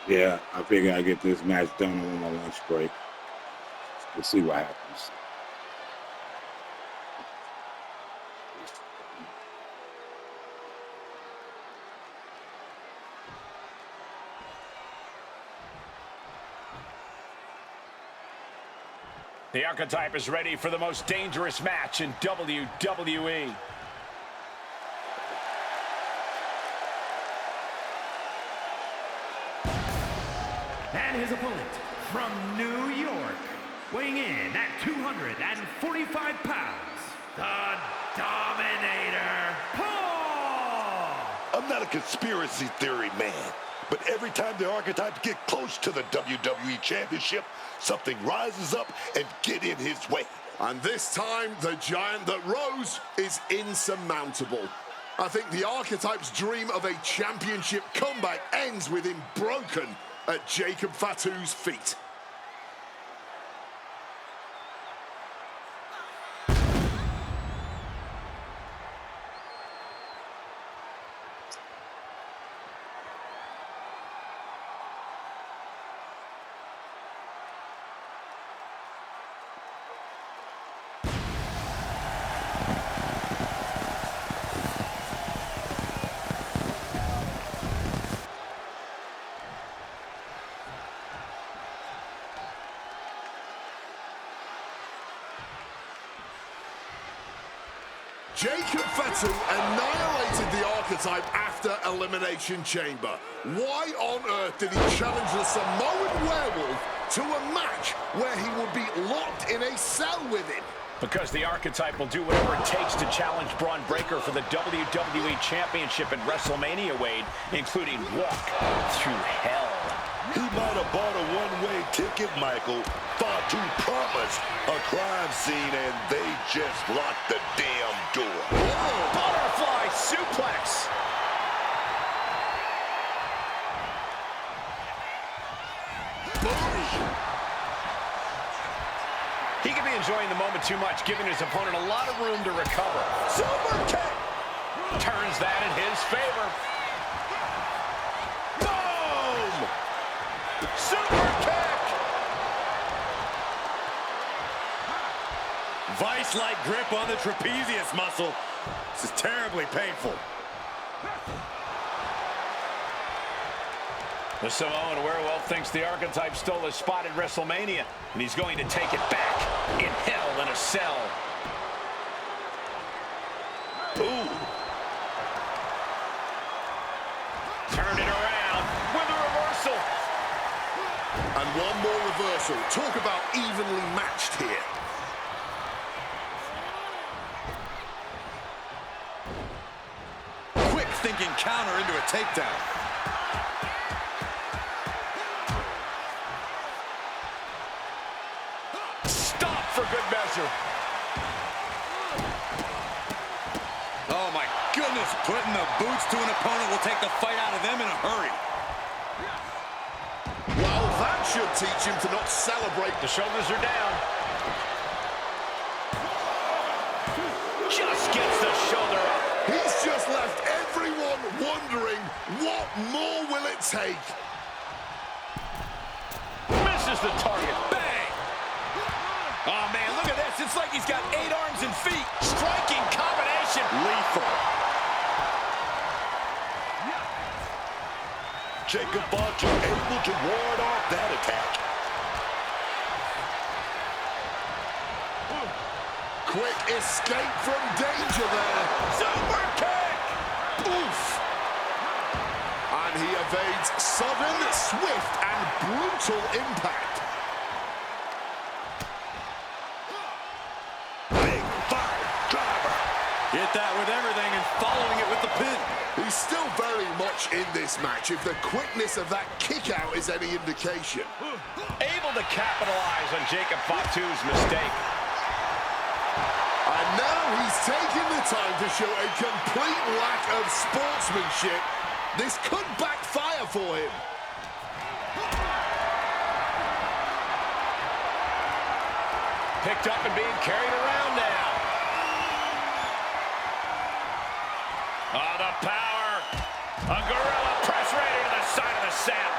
Yeah, I figure I get this match done on my lunch break. We'll see what happens. The Archetype is ready for the most dangerous match in WWE. And his opponent from New York, weighing in at 245 pounds, the Dominator, Paul! I'm not a conspiracy theory man, but every time the Archetypes get close to the WWE Championship, something rises up and get in his way. And this time, the giant that rose is insurmountable. I think the Archetype's dream of a championship comeback ends with him broken at Jacob Fatu's feet. Jacob Fatu annihilated the Archetype after Elimination Chamber. Why on earth did he challenge the Samoan Werewolf to a match where he would be locked in a cell with him? Because the Archetype will do whatever it takes to challenge Braun Breaker for the WWE Championship at WrestleMania, Wade, including walk through hell. He might have bought a one-way ticket, Michael. Fatu promised a crime scene, and they just locked the damn door. Whoa. Butterfly suplex. He could be enjoying the moment too much, giving his opponent a lot of room to recover. Super kick! Turns that in his favor. Boom! Super kick! Vice-like grip on the trapezius muscle. This is terribly painful. The Samoan Werewolf thinks the Archetype stole his spot at WrestleMania, and he's going to take it back in Hell in a Cell. Ooh. Turn it around with a reversal. And one more reversal. Talk about evenly matched here. Quick thinking counter into a takedown. Stop for good measure. Oh my goodness, putting the boots to an opponent will take the fight out of them in a hurry. Well, that should teach him to not celebrate. The shoulders are down. Just gets the shoulder up. He's just left everyone wondering, what more will it take? Misses the target. Bang! Oh man, look at this. It's like he's got 8 arms and feet. Striking combination. Lethal. Jacob Fatu able to ward off that attack. Quick escape from danger there. Super kick. Oof. And he evades sudden, swift, and brutal impact. Big five driver. Hit that with everything and following it with the pin. He's still very much in this match, if the quickness of that kick out is any indication. Able to capitalize on Jacob Fatu's mistake. And now he's taking the time to show a complete lack of sportsmanship. This could backfire for him. Picked up and being carried around now. Oh, the power. A gorilla press right into the side of the cell.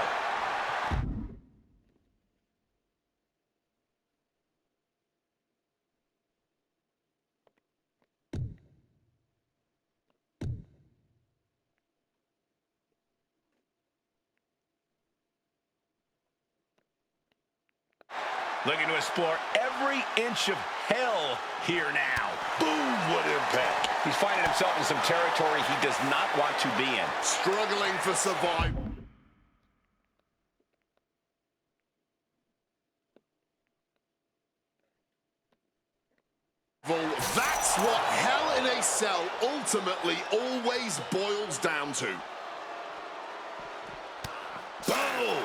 Looking to explore every inch of hell here now. Boom, what impact. He's finding himself in some territory he does not want to be in. Struggling for survival. That's what Hell in a Cell ultimately always boils down to. Boom.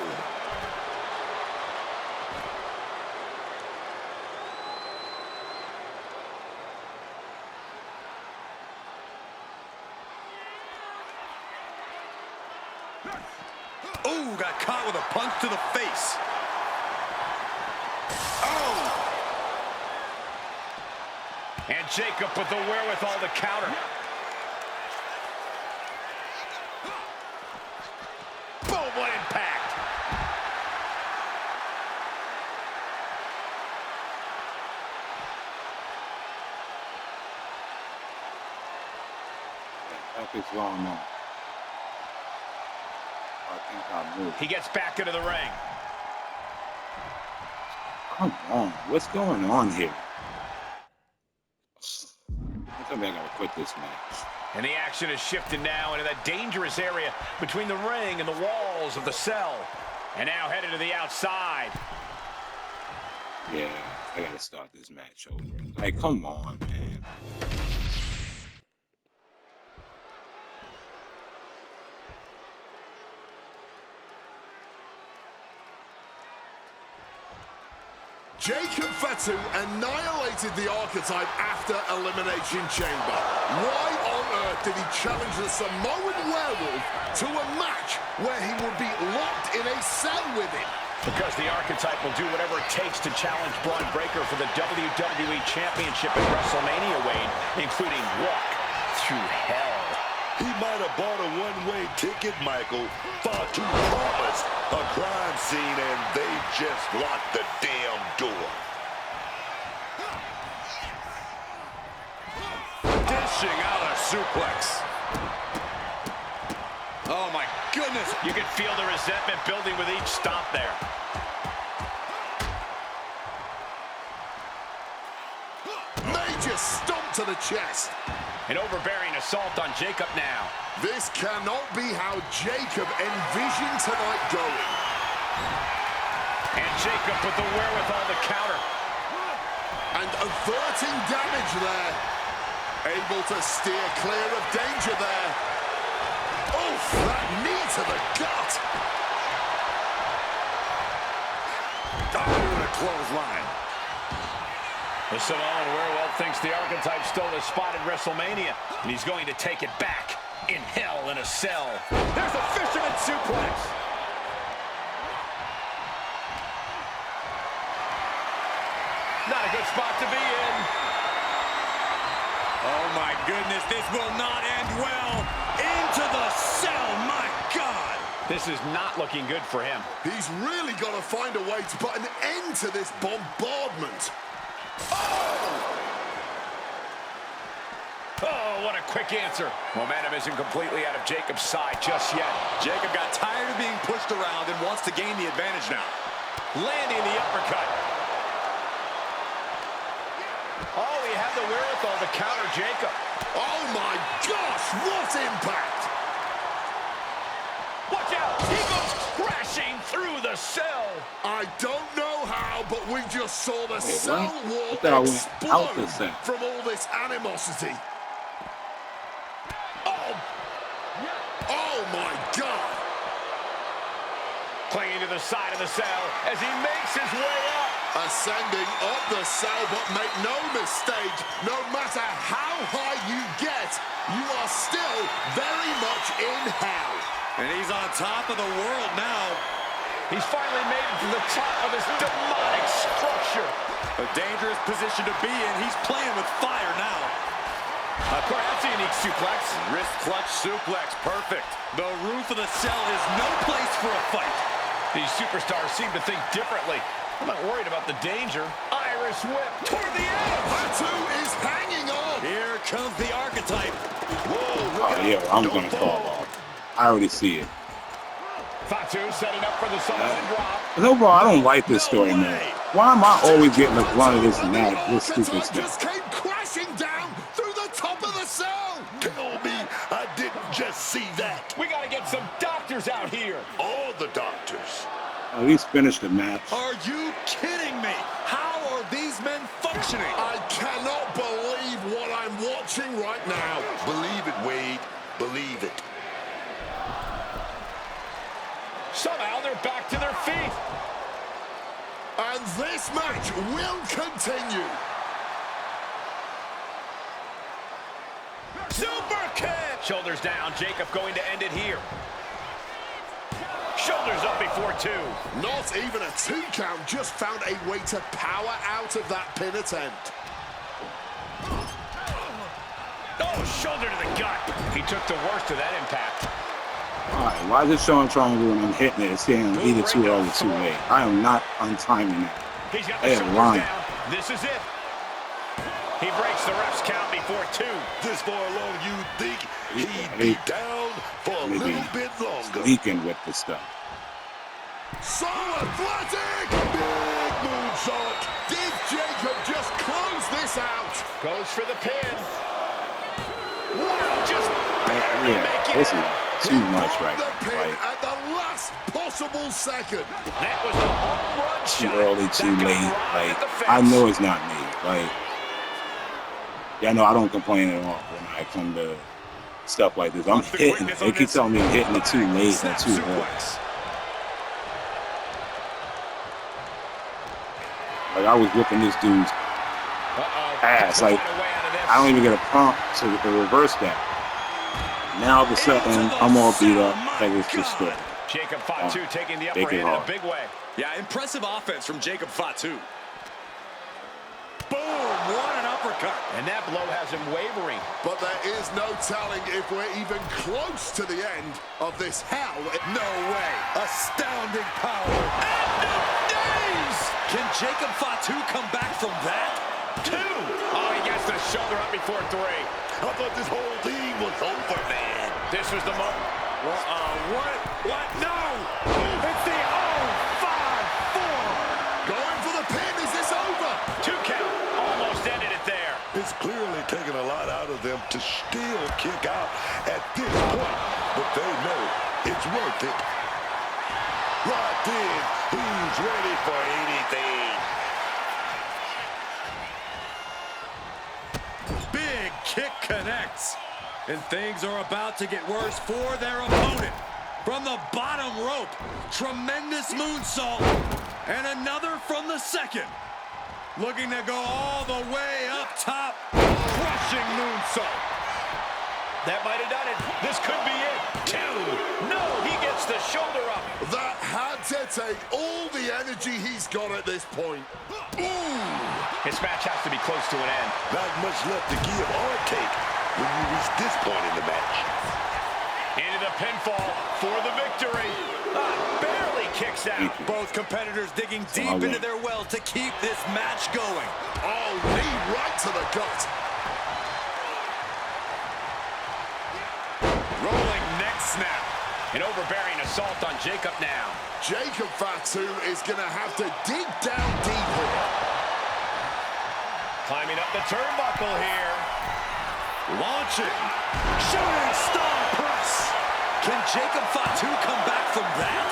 Ooh, got caught with a punch to the face. Oh! And Jacob with the wherewithal to counter. Boom, what impact. What is going on? I think I moved. He gets back into the ring. Come on, what's going on here? I think I gotta quit this match. And the action is shifted now into that dangerous area between the ring and the walls of the cell. And now headed to the outside. Yeah, I gotta start this match over. Like, come on, man. Jacob Fatu annihilated the Archetype after Elimination Chamber. Why on earth did he challenge the Samoan Werewolf to a match where he would be locked in a cell with him? Because the Archetype will do whatever it takes to challenge Braun Breaker for the WWE Championship at WrestleMania, Wade, including Walk Through Hell. He might have bought a one-way ticket, Michael. Fatu promised a crime scene, and they just locked the damn door. Dishing out a suplex. Oh, my goodness. You can feel the resentment building with each stomp there. Major stomp to the chest. An overbearing assault on Jacob now. This cannot be how Jacob envisioned tonight going. And Jacob with the wherewithal to counter. And averting damage there. Able to steer clear of danger there. Oof, that knee to the gut. Oh, what a clothesline. The Samoan Werewolf thinks the Archetype stole his spot at WrestleMania, and he's going to take it back in Hell in a Cell. There's a fisherman suplex. Not a good spot to be in. Oh, my goodness, this will not end well. Into the cell, my God. This is not looking good for him. He's really got to find a way to put an end to this bombardment. Oh, what a quick answer. Momentum isn't completely out of Jacob's side just yet. Jacob got tired of being pushed around and wants to gain the advantage now. Landing the uppercut. Oh, he had the wherewithal to counter Jacob. Oh my gosh, what impact! Watch out! He goes crashing through the cell. I don't know how, but we just saw the cell wall I went out the explode cell. from all this animosity. Oh my God! Clinging to the side of the cell as he makes his way up. Ascending up the cell, but make no mistake, no matter how high you get, you are still very much in hell. And he's on top of the world now. He's finally made it to the top of this demonic structure. A dangerous position to be in. He's playing with fire now. Perhaps a unique suplex. Wrist clutch suplex, perfect. The roof of the cell is no place for a fight. These superstars seem to think differently. I'm not worried about the danger. Irish whip toward the edge. Fatu is hanging on. Here comes the Archetype. Whoa, Oh, yeah, I'm gonna fall off. I already see it. Fatu setting up for the Samoan drop. And overall, I don't like this story, man. Why am I always getting the brunt of this and The this stupid Archetype stuff? just came crashing down through the top of the cell. Tell me I didn't just see that. We got to get some doctors out here. All the doctors. At least finish the match. Are you kidding me? How are these men functioning? I cannot believe what I'm watching right now. Believe it, Wade. Believe it. Somehow they're back to their feet. And this match will continue. Super kick. Shoulders down. Jacob going to end it here. Shoulders up before 2. Not even a 2 count, just found a way to power out of that pin attempt. Oh, shoulder to the gut. He took the worst of that impact. Alright, why is it showing triangle when I'm hitting it? It's saying either too early or too late. I am not untiming that. He's got the Hey, shoulders line. down. This is it. He breaks the ref's count before 2. This far along, you think he'd be down for a little bit longer. Leaking with this stuff. So athletic! Big moonsault. Did Jacob just close this out? Goes for the pin. Wow, just barely Yeah, make this it. is too much right The now. pin Like, at the last possible second. That was the home run too shot. early, too That got late. right Like, at the fence. I know it's not me. Like, yeah, no, I don't complain at all when I come to stuff like this. I'm hitting. They keep telling me I'm hitting it too late or too early. Like, I was whooping this dude's ass. Like, I don't even get a prompt to reverse that. Now all of a sudden, I'm all beat up. Like, it's just good. Jacob Fatu taking the upper Make it hand in a hard. big way. Yeah, impressive offense from Jacob Fatu. Boom, what an uppercut. And that blow has him wavering. But there is no telling if we're even close to the end of this hell. No way. Astounding power. End of days. Can Jacob Fatu come back from that? 2. Oh, he gets the shoulder up before 3. I thought this whole thing was over, man. This was the moment. What? No. It's the 0-5-4. Going for the pin. Is this over? 2 count. Almost ended it there. It's clearly taken a lot out of them to still kick out at this point, but they know it's worth it. Right then, who's ready for anything? Big kick connects. And things are about to get worse for their opponent. From the bottom rope, tremendous moonsault. And another from the second. Looking to go all the way up top. Crushing moonsault. That might have done it. This could be it. 2. No, he gets the shoulder up. That had to take all the energy he's got at this point. Ooh! This match has to be close to an end. Not much left to give or take when you reach this point in the match. Into the pinfall for the victory. Barely kicks out. Both competitors digging deep into their well to keep this match going. Oh, knee right to the gut. Rolling neck snap. An overbearing assault on Jacob now. Jacob Fatu is going to have to dig down deep here. Climbing up the turnbuckle here. Launching. Shooting star press. Can Jacob Fatu come back from that?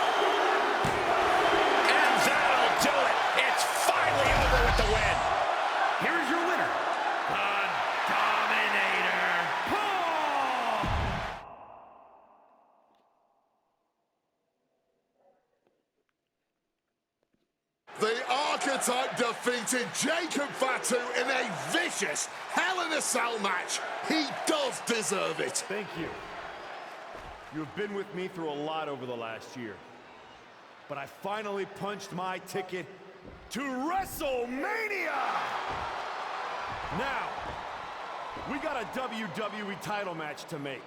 And that'll do it. It's finally over with the win. Here's your winner, the Dominator, Paul! The Archetype defeated Jacob Fatu in a vicious Hell in a Cell match. He does deserve it. Thank you. You have been with me through a lot over the last year. But I finally punched my ticket to WrestleMania! Now, we got a WWE title match to make.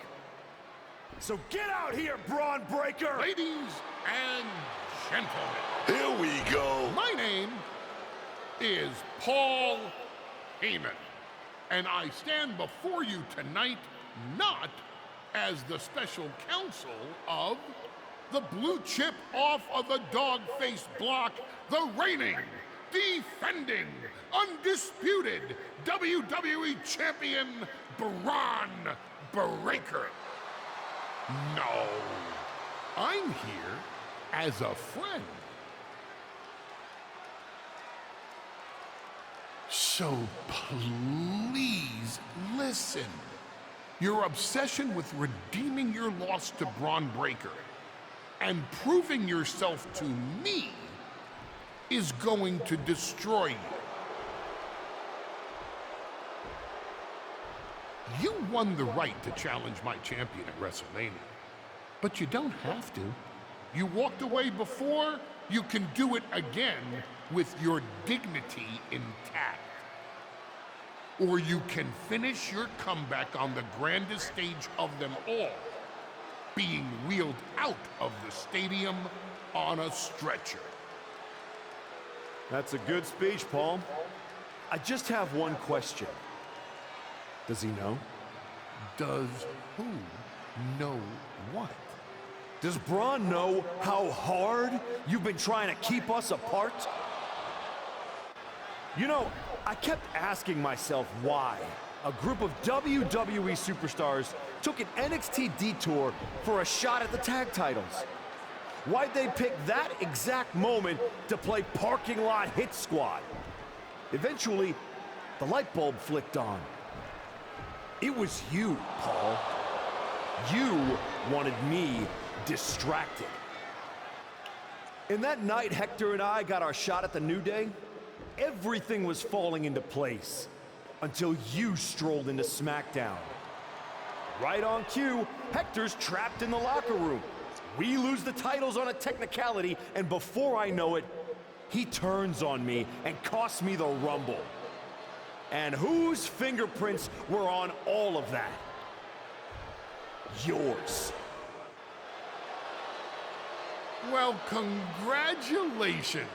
So get out here, Braun Breaker! Ladies and gentlemen, Here we go. my name is Paul Heyman, and I stand before you tonight not as the special counsel of the blue chip off of the dog-faced block, the reigning, defending, undisputed WWE Champion, Braun Breaker. No, I'm here as a friend. So please listen. Your obsession with redeeming your loss to Braun Breaker and proving yourself to me is going to destroy you. You won the right to challenge my champion at WrestleMania, but you don't have to. You walked away before, you can do it again with your dignity intact. Or you can finish your comeback on the grandest stage of them all, being wheeled out of the stadium on a stretcher. That's a good speech, Paul. I just have one question. Does he know? Does who know what? Does Braun know how hard you've been trying to keep us apart? You know, I kept asking myself why a group of WWE superstars took an NXT detour for a shot at the tag titles. Why'd they pick that exact moment to play parking lot hit squad? Eventually, the light bulb flicked on. It was you, Paul. You wanted me distracted. And that night Hector and I got our shot at the New Day, everything was falling into place until you strolled into SmackDown. Right on cue, Hector's trapped in the locker room. We lose the titles on a technicality, and before I know it, he turns on me and costs me the Rumble. And whose fingerprints were on all of that? Yours. Well, congratulations.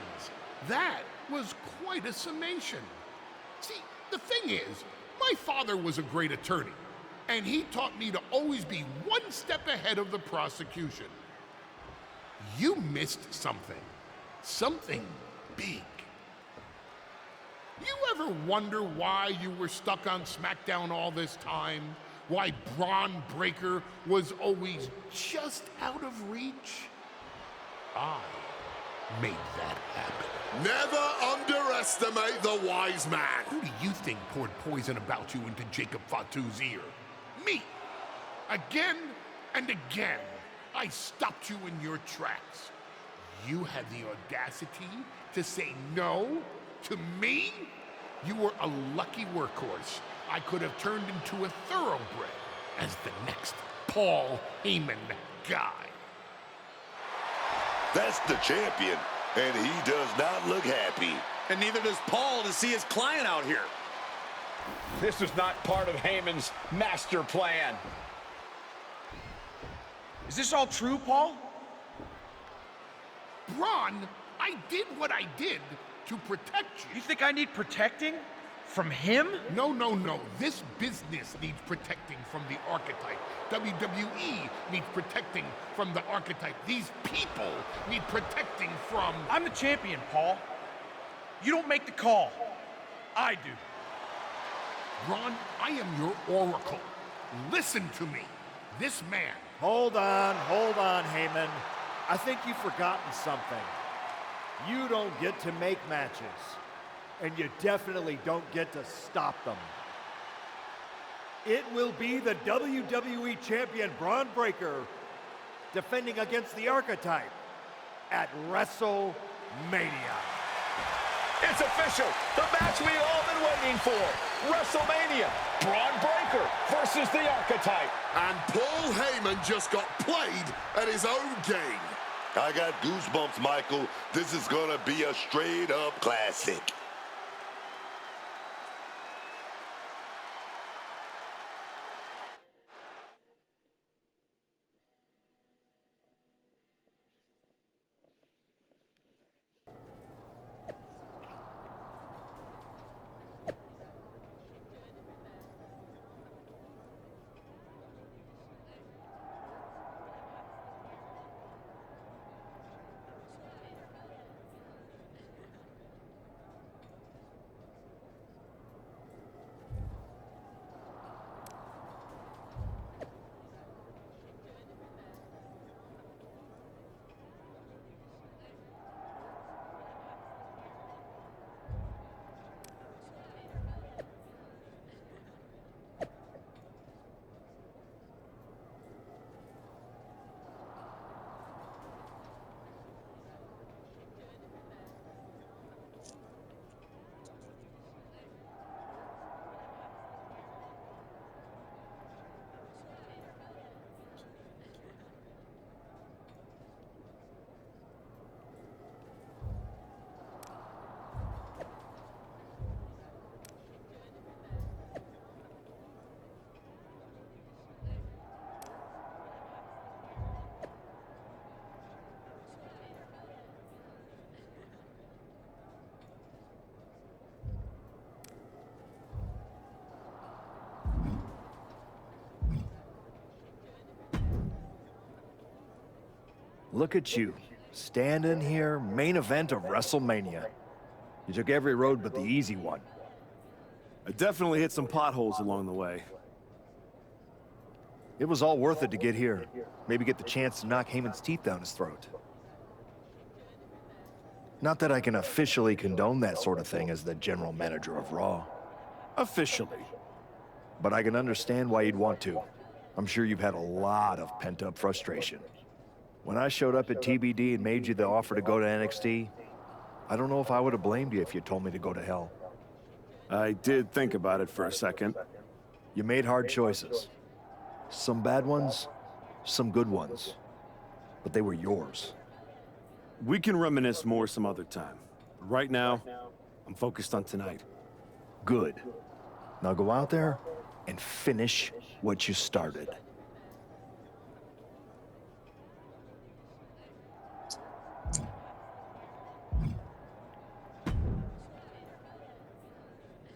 That was quite a summation. See, the thing is, my father was a great attorney, and he taught me to always be one step ahead of the prosecution. You missed something. Something big. You ever wonder why you were stuck on SmackDown all this time? Why Braun Breaker was always just out of reach? I made that happen. Never underestimate the wise man. Who do you think poured poison about you into Jacob Fatu's ear? Me. Again and again, I stopped you in your tracks. You had the audacity to say no to me? You were a lucky workhorse I could have turned into a thoroughbred as the next Paul Heyman guy. That's the champion, and he does not look happy. And neither does Paul to see his client out here. This was not part of Heyman's master plan. Is this all true, Paul? Braun, I did what I did to protect you. You think I need protecting? From him? No, no, no. This business needs protecting from the archetype. WWE needs protecting from the archetype. These people need protecting from... I'm the champion, Paul. You don't make the call. I do. Braun, I am your oracle. Listen to me. This man... Hold on, Heyman. I think you've forgotten something. You don't get to make matches. And you definitely don't get to stop them. It will be the WWE Champion Braun Breaker defending against the archetype at WrestleMania. It's official. The match we've all been waiting for. WrestleMania. Braun Breaker versus the archetype. And Paul Heyman just got played at his own game. I got goosebumps, Michael. This is gonna be a straight-up classic. Look at you, standing here, main event of WrestleMania. You took every road but the easy one. I definitely hit some potholes along the way. It was all worth it to get here. Maybe get the chance to knock Heyman's teeth down his throat. Not that I can officially condone that sort of thing as the general manager of Raw. Officially. But I can understand why you'd want to. I'm sure you've had a lot of pent-up frustration. When I showed up at TBD and made you the offer to go to NXT, I don't know if I would have blamed you if you told me to go to hell. I did think about it for a second. You made hard choices. Some bad ones, some good ones. But they were yours. We can reminisce more some other time. Right now, I'm focused on tonight. Good. Now go out there and finish what you started.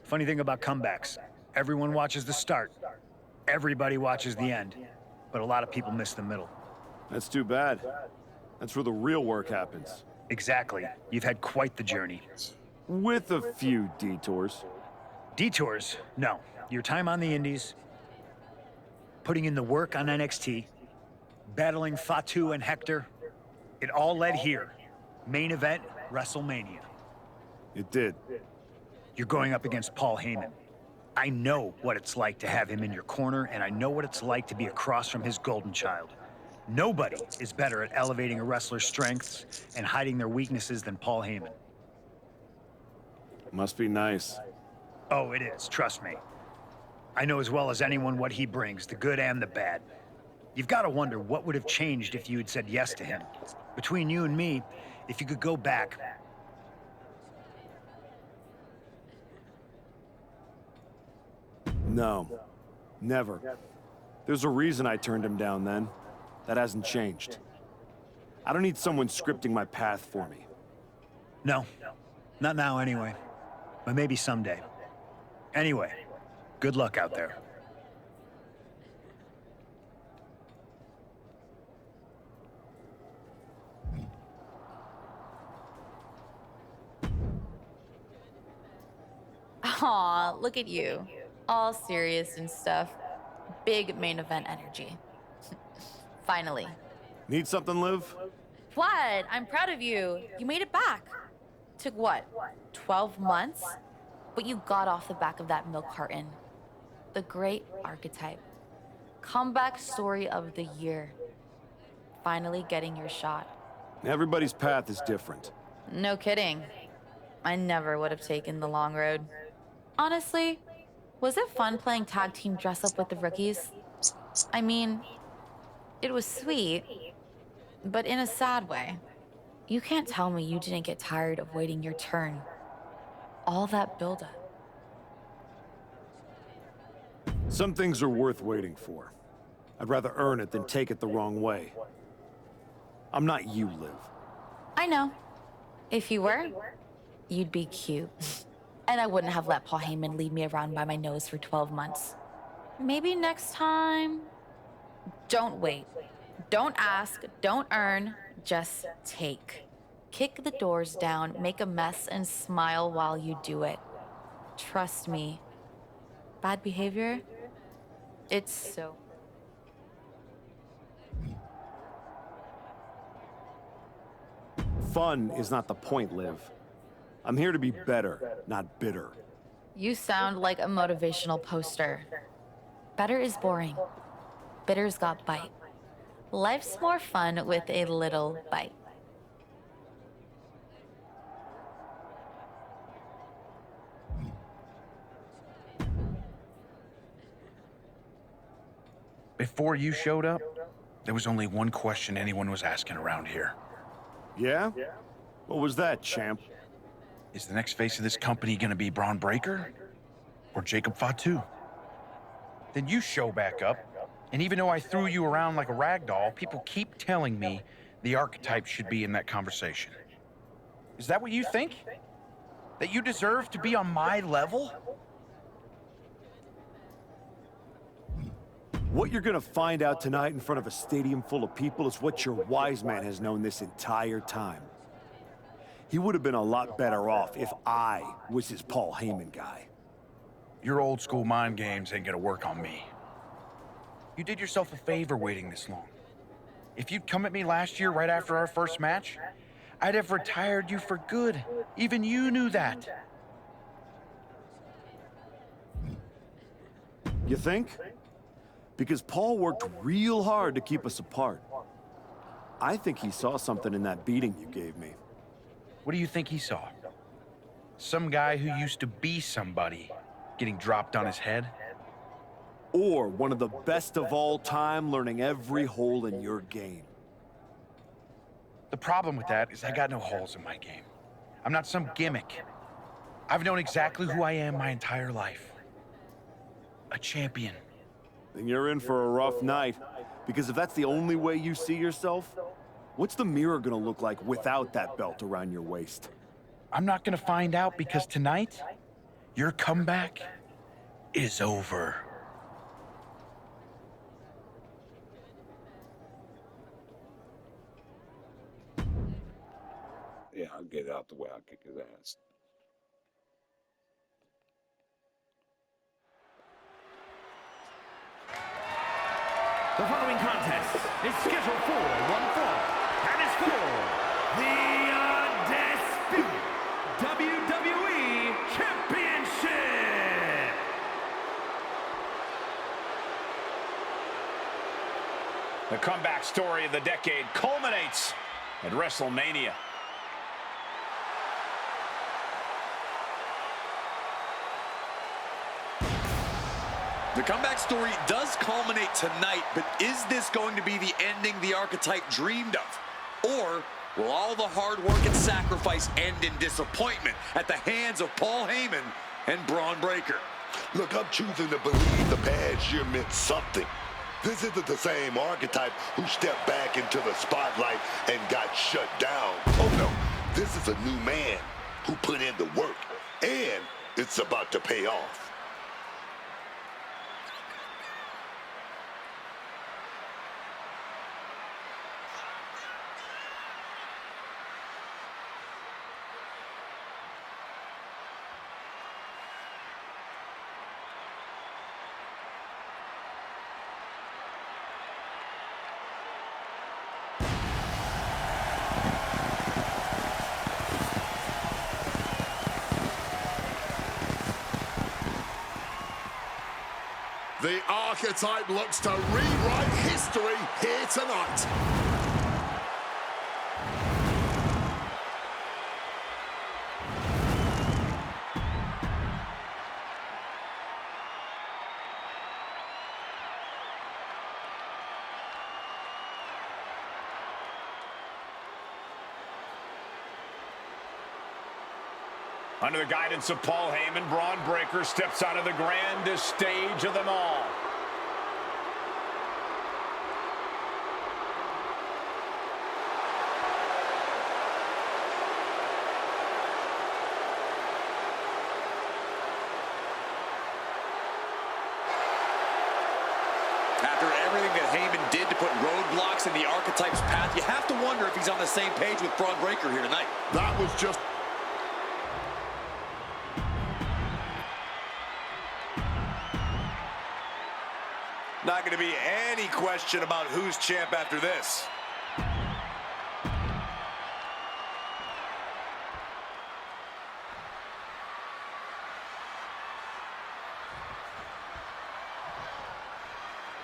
Funny thing about comebacks, everyone watches the start. Everybody watches the end. But a lot of people miss the middle. That's too bad. That's where the real work happens. Exactly. You've had quite the journey. With a few detours. Detours? No. Your time on the Indies, putting in the work on NXT, battling Fatu and Hector, it all led here. Main event, WrestleMania. It did. You're going up against Paul Heyman. I know what it's like to have him in your corner, and I know what it's like to be across from his golden child. Nobody is better at elevating a wrestler's strengths and hiding their weaknesses than Paul Heyman. Must be nice. Oh, it is, trust me. I know as well as anyone what he brings, the good and the bad. You've got to wonder what would have changed if you had said yes to him. Between you and me, if you could go back. No, never. There's a reason I turned him down then. That hasn't changed. I don't need someone scripting my path for me. No, not now anyway. But maybe someday. Anyway, good luck out there. Aw, look at you. All serious and stuff. Big main event energy. Finally. Need something, Liv? What? I'm proud of you. You made it back. Took what? 12 months? But you got off the back of that milk carton. The great archetype. Comeback story of the year. Finally getting your shot. Everybody's path is different. No kidding. I never would have taken the long road. Honestly, was it fun playing tag team dress up with the rookies? I mean, it was sweet, but in a sad way. You can't tell me you didn't get tired of waiting your turn. All that buildup. Some things are worth waiting for. I'd rather earn it than take it the wrong way. I'm not you, Liv. I know. If you were, you'd be cute. And I wouldn't have let Paul Heyman lead me around by my nose for 12 months. Maybe next time... Don't wait. Don't ask, don't earn, just take. Kick the doors down, make a mess, and smile while you do it. Trust me. Bad behavior? It's so... Fun is not the point, Liv. I'm here to be better, not bitter. You sound like a motivational poster. Better is boring. Bitter's got bite. Life's more fun with a little bite. Before you showed up, there was only one question anyone was asking around here. Yeah? What was that, champ? Is the next face of this company gonna be Braun Breaker? Or Jacob Fatu? Then you show back up, and even though I threw you around like a rag doll, people keep telling me the archetype should be in that conversation. Is that what you think? That you deserve to be on my level? What you're gonna find out tonight in front of a stadium full of people is what your wise man has known this entire time. He would have been a lot better off if I was his Paul Heyman guy. Your old school mind games ain't gonna work on me. You did yourself a favor waiting this long. If you'd come at me last year right after our first match, I'd have retired you for good. Even you knew that. You think? Because Paul worked real hard to keep us apart. I think he saw something in that beating you gave me. What do you think he saw? Some guy who used to be somebody getting dropped on his head? Or one of the best of all time learning every hole in your game. The problem with that is I got no holes in my game. I'm not some gimmick. I've known exactly who I am my entire life. A champion. Then you're in for a rough night. Because if that's the only way you see yourself, what's the mirror gonna look like without that belt around your waist? I'm not gonna find out because tonight, your comeback is over. Yeah, I'll get it out the way. I'll kick his ass. The following contest is scheduled for one fall and is for the Undisputed WWE Championship. The comeback story of the decade culminates at WrestleMania. The comeback story does culminate tonight, but is this going to be the ending the Archetype dreamed of? Or will all the hard work and sacrifice end in disappointment at the hands of Paul Heyman and Braun Breaker? Look, I'm choosing to believe the past year meant something. This isn't the same Archetype who stepped back into the spotlight and got shut down. Oh no, this is a new man who put in the work, and it's about to pay off. The Archetype looks to rewrite history here tonight. Under the guidance of Paul Heyman, Braun Breaker steps onto the grandest stage of them all. After everything that Heyman did to put roadblocks in the Archetype's path, you have to wonder if he's on the same page with Braun Breaker here tonight. That was just... Not going to be any question about who's champ after this.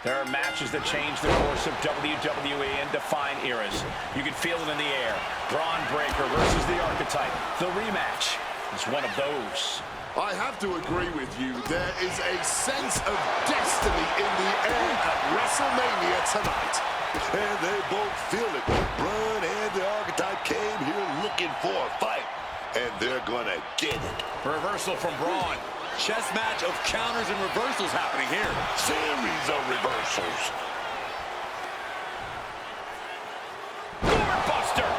There are matches that change the course of WWE and define eras. You can feel it in the air. Braun Breaker versus the Archetype. The rematch is one of those. I have to agree with you. There is a sense of destiny in the air at WrestleMania tonight. And they both feel it. Braun and the Archetype came here looking for a fight, and they're gonna get it. Reversal from Braun. Chess match of counters and reversals happening here. Series of reversals. Buster.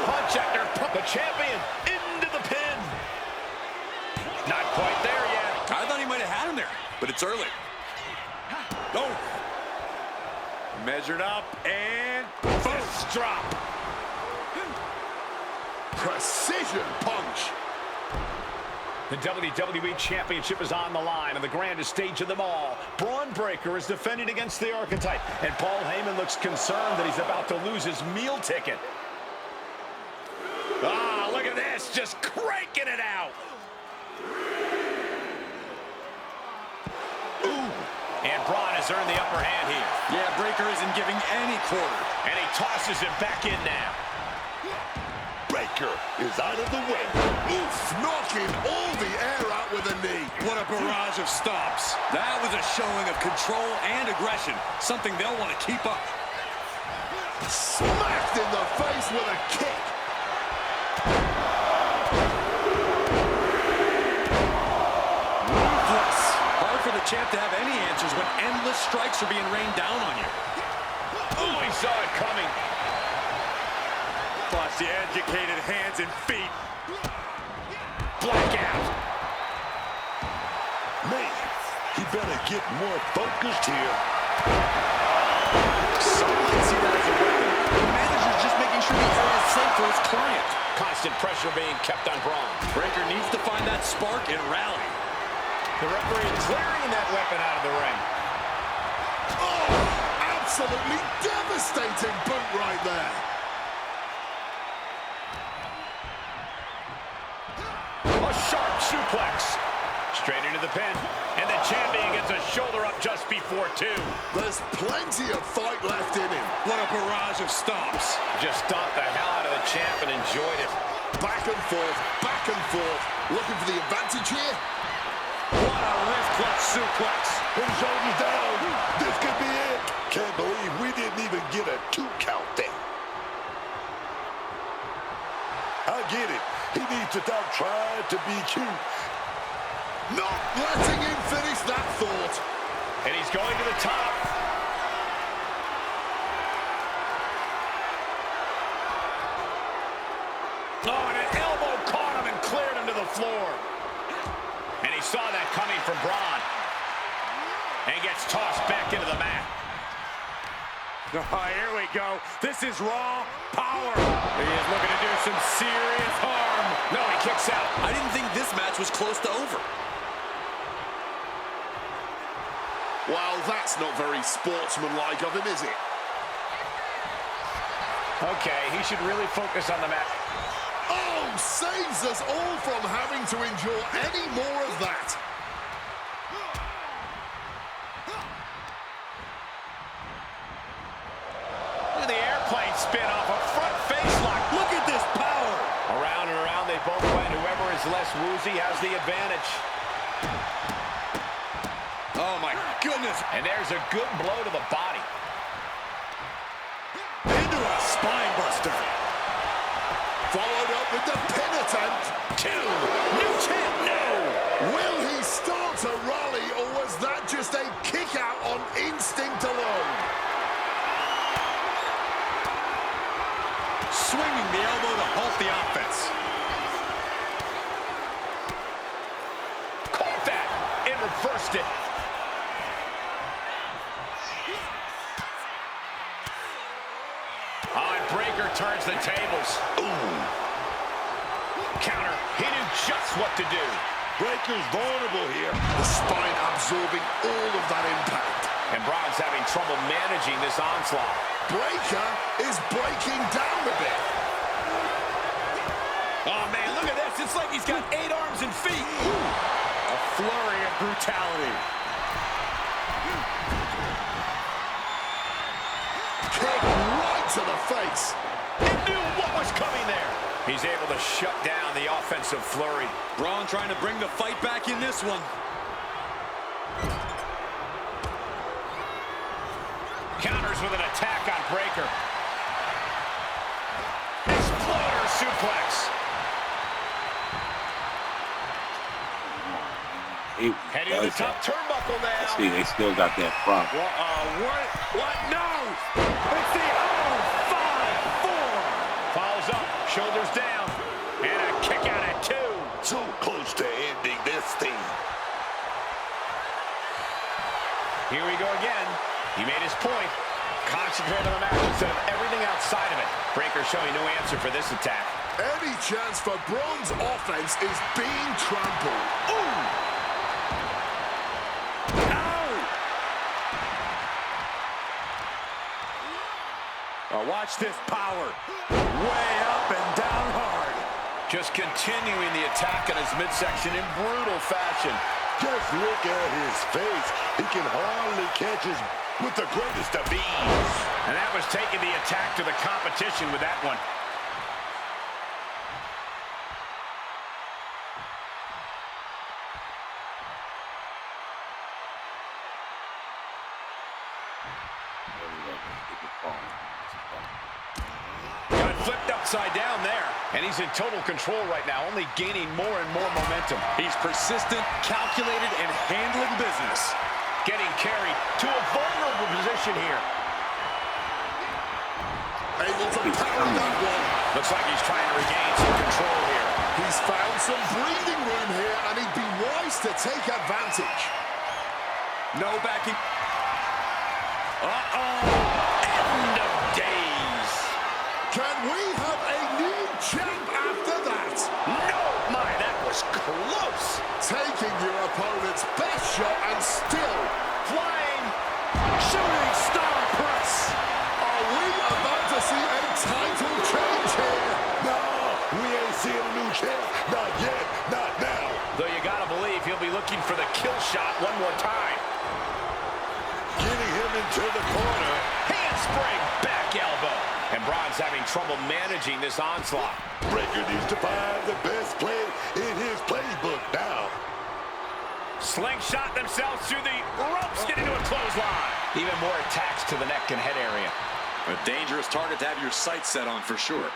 Punch after punch. The champion into the pin. entrance early. Oh. Measured up and fist drop. Precision punch. The WWE Championship is on the line on the grandest stage of them all. Braun Breaker is defending against the Archetype, and Paul Heyman looks concerned that he's about to lose his meal ticket. Ah, look at this, just cranking it out. Ooh, and Braun has earned the upper hand here. Yeah, Breaker isn't giving any quarter. And he tosses it back in now. Breaker is out of the way. Oof, knocking all the air out with a knee. What a barrage of stomps. That was a showing of control and aggression, something they'll want to keep up. Smacked in the face with a kick. Ruthless. Hard for the champ to have any answers when endless strikes are being rained down on you. Oh, he saw it coming. Watch the educated hands and feet. Blackout. Man, he better get more focused here. Some might see that as a weapon. The manager's just making sure the area is safe for his client. Constant pressure being kept on Braun. Breaker needs to find that spark and rally. The referee clearing that weapon out of the ring. Oh, absolutely devastating boot right there. A sharp suplex. Straight into the pin. And the champion gets a shoulder up just before 2. There's plenty of fight left in him. What a barrage of stomps. Just stomped the hell out of the champ and enjoyed it. Back and forth, back and forth. Looking for the advantage here. What a wrist clutch suplex. Put his shoulders down. This could be it. Can't believe we didn't even get a 2 count there. I get it. He needs to stop trying to be cute. Not letting him finish that thought. And he's going to the top. Oh, and an elbow caught him and cleared him to the floor. And he saw that coming from Braun. And he gets tossed back into the mat. Oh, here we go. This is raw power. He is looking to do some serious harm. No, he kicks out. I didn't think this match was close to over. Well, that's not very sportsmanlike of him, is it? Okay, he should really focus on the mat. Oh, saves us all from having to endure any more of that. Look at the airplane spin off a front face lock. Look at this power. Around and around they both went. Whoever is less woozy has the advantage. Oh, my goodness. And there's a good blow to the body. Into a spine buster. Followed up with the pin attempt. 2. New champ, no. Will he start to rally, or was that just a kick out on instinct alone? Swinging the elbow to halt the offense. Caught that and reversed it. Breaker turns the tables. Ooh. Counter. He knew just what to do. Breaker's vulnerable here. The spine absorbing all of that impact. And Braun's having trouble managing this onslaught. Breaker is breaking down a bit. Oh, man, look at this. It's like he's got 8 arms and feet. A flurry of brutality. Kick right to the face. He knew what was coming there. He's able to shut down the offensive flurry. Braun trying to bring the fight back in this one. Counters with an attack on Breaker. Exploder suplex. Heading to the top turnbuckle now. See, they still got that prop. What? No! It's the 5-4. Follows up, shoulders down, and a kick out at 2. So close to ending this thing. Here we go again. He made his point. Concentrate on the match instead of everything outside of it. Breaker showing no answer for this attack. Any chance for Braun's offense is being trampled. Ooh! Ow! Oh, watch this power. Way up and down hard. Just continuing the attack in his midsection in brutal fashion. Just look at his face. He can hardly catch his with the greatest of ease. And that was taking the attack to the competition with that one. Got it flipped upside down there. And he's in total control right now, only gaining more and more momentum. He's persistent, calculated, and handling business. Getting carried to a vulnerable position here. Able to power that one. Looks like he's trying to regain some control here. He's found some breathing room here, and he'd be wise to take advantage. No backing. End of days. Can we have a new champ after that? No, my, that was close. Taking your opponent's best shot and still Flying. shooting star press. Are we about to see a title change here? No, we ain't seeing a new champ. Not yet, not now. Though you gotta believe he'll be looking for the kill shot one more time. Getting him into the corner. Handspring, back elbow. And Braun's having trouble managing this onslaught. Breaker needs to find the best play in his playbook now. Slingshot themselves through the ropes, get into a clothesline. Even more attacks to the neck and head area. A dangerous target to have your sights set on for sure.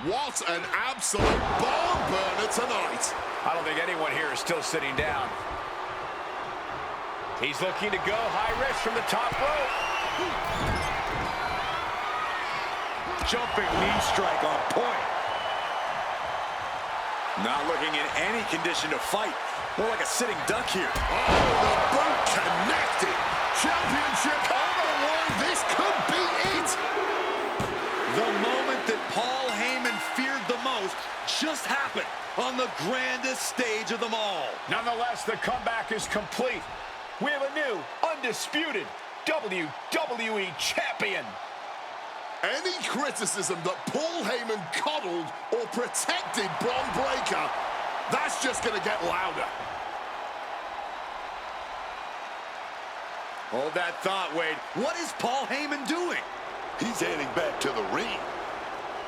What an absolute barn burner tonight. I don't think anyone here is still sitting down. He's looking to go high risk from the top rope. Jumping knee strike on point. Not looking in any condition to fight. More like a sitting duck here. Oh, the boot connected. Championship on the line. This could be it. The moment that Paul Heyman feared the most just happened on the grandest stage of them all. Nonetheless, the comeback is complete. We have a new, undisputed WWE Champion. Any criticism that Paul Heyman coddled or protected Bron Breakker, that's just going to get louder. Hold that thought, Wade. What is Paul Heyman doing? He's heading back to the ring.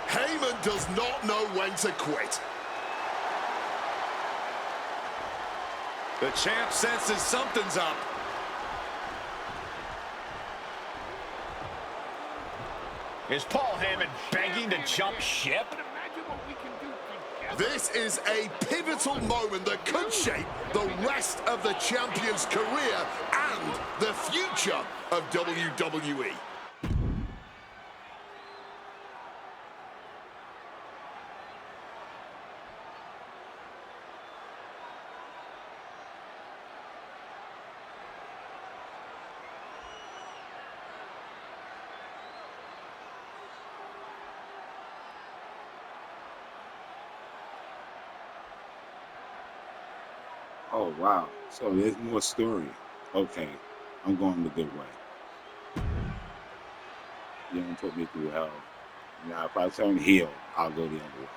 Heyman does not know when to quit. The champ senses something's up. Is Paul Heyman begging to jump ship? This is a pivotal moment that could shape the rest of the champion's career and the future of WWE. Oh, wow. So there's more story. Okay. I'm going the good way. You don't put me through hell. Now, if I turn heel, I'll go the other way.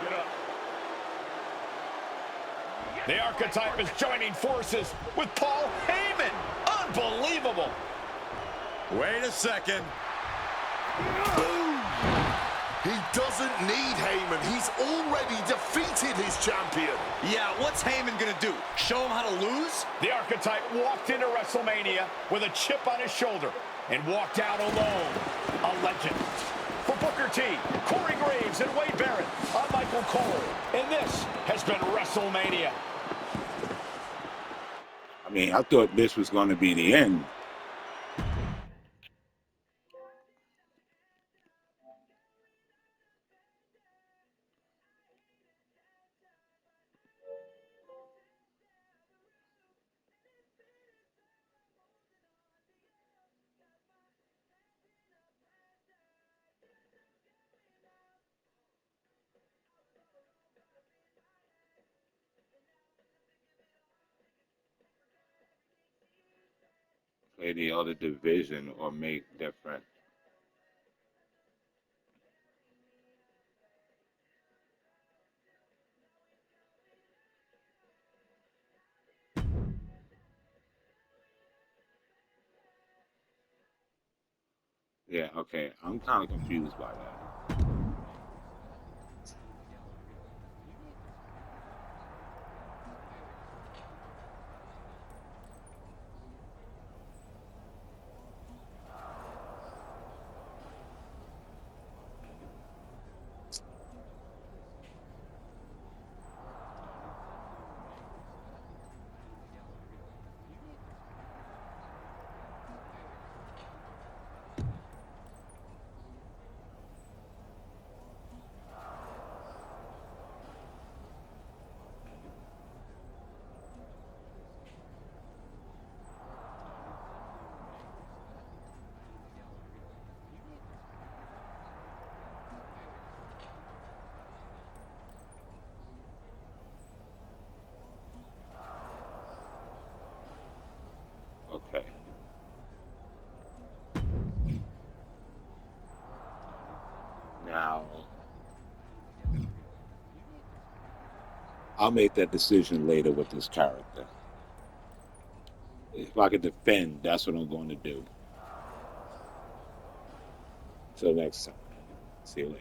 Get up. The Archetype is joining forces with Paul Heyman. Unbelievable. Wait a second. Boom! He doesn't need Heyman. He's already defeated his champion. Yeah, what's Heyman gonna do? Show him how to lose? The Archetype walked into WrestleMania with a chip on his shoulder and walked out alone. A legend. For Booker T, Corey Graves, and Wade Barrett, I'm Michael Cole, and this has been WrestleMania. mean, I thought this was going to be the end. Play the other division or make different. Yeah, okay. I'm kind of confused by that. Okay. Now, I'll make that decision later with this character. If I can defend, that's what I'm going to do. Till next time. See you later.